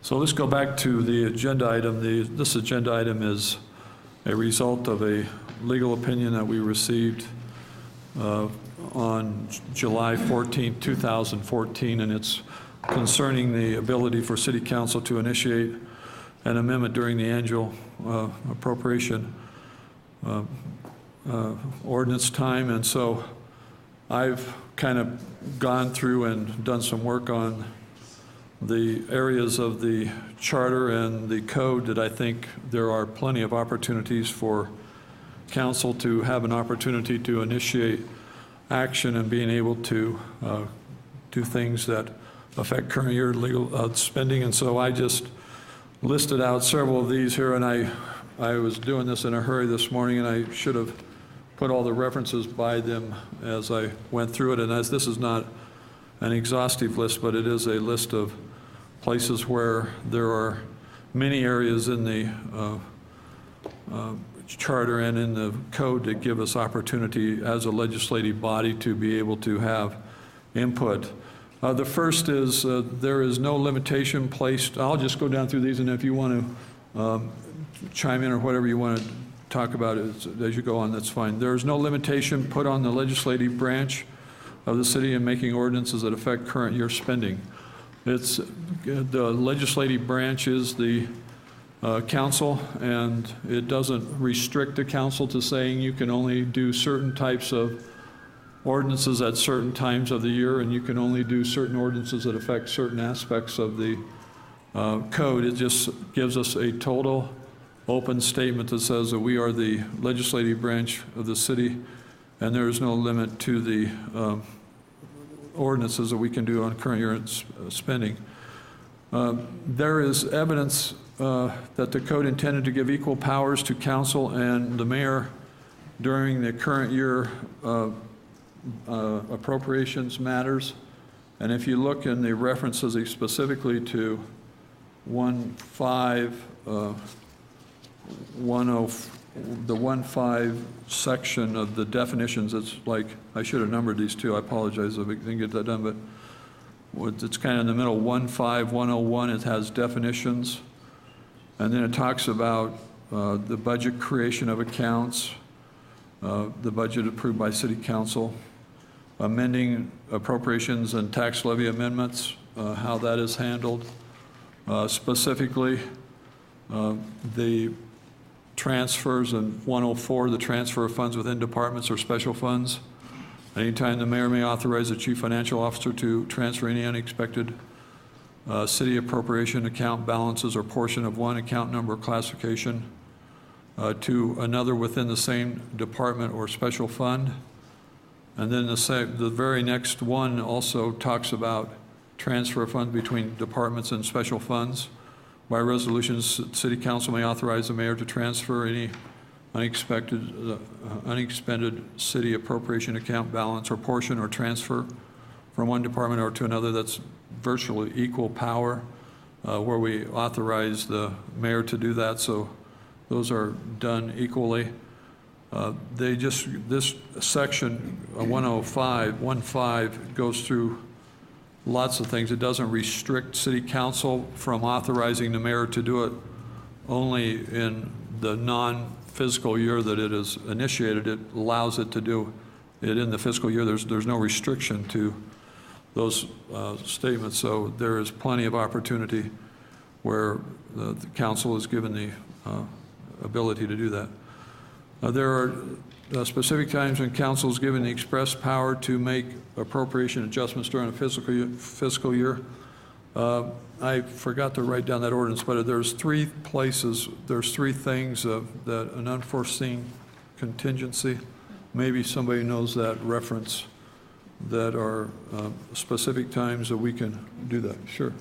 So let's go back to the agenda item. This agenda item is a result of a legal opinion that we received on July 14, 2014, and it's concerning the ability for City Council to initiate an amendment during the annual appropriation ordinance time. And so I've kind of gone through and done some work on the areas of the charter and the code that I think there are plenty of opportunities for council to have an opportunity to initiate action and being able to do things that affect current year legal spending. And so I just listed out several of these here, and I was doing this in a hurry this morning, and I should have put all the references by them as I went through it. And as this is not an exhaustive list, but it is a list of places where there are many areas in the charter and in the code that give us opportunity as a legislative body to be able to have input. The first is there is no limitation placed. I'll just go down through these, and if you want to chime in or whatever you want to talk about it as you go on, that's fine. There is no limitation put on the legislative branch of the city in making ordinances that affect current year spending. It's the legislative branch is the council, and it doesn't restrict the council to saying you can only do certain types of ordinances at certain times of the year, and you can only do certain ordinances that affect certain aspects of the code. It just gives us a total open statement that says that we are the legislative branch of the city, and there is no limit to the ordinances that we can do on current year spending. There is evidence that the code intended to give equal powers to council and the mayor during the current year appropriations matters. And if you look in the references specifically to 1.5 section of the definitions, it's like, I should have numbered these too, I apologize if I didn't get that done, but it's kind of in the middle, 1.5, 101, it has definitions. And then it talks about the budget creation of accounts, the budget approved by City Council, amending appropriations and tax levy amendments, how that is handled. Specifically, the transfers in 104, the transfer of funds within departments or special funds. Anytime the mayor may authorize the chief financial officer to transfer any unexpected city appropriation account balances or portion of one account number classification to another within the same department or special fund. And then the very next one also talks about transfer of funds between departments and special funds. By resolutions, City Council may authorize the mayor to transfer any unexpended city appropriation account balance or portion or transfer from one department or to another. That's virtually equal power where we authorize the mayor to do that. So those are done equally. This section 105 goes through lots of things. It doesn't restrict City Council from authorizing the mayor to do it only in the non-fiscal year that it is initiated. It allows it to do it in the fiscal year. There's no restriction to those statements. So there is plenty of opportunity where the council is given the ability to do that. There are specific times when council is given the express power to make appropriation adjustments during a fiscal year. I forgot to write down that ordinance, but there's three things that an unforeseen contingency, maybe somebody knows that reference, that are specific times that we can do that. Sure.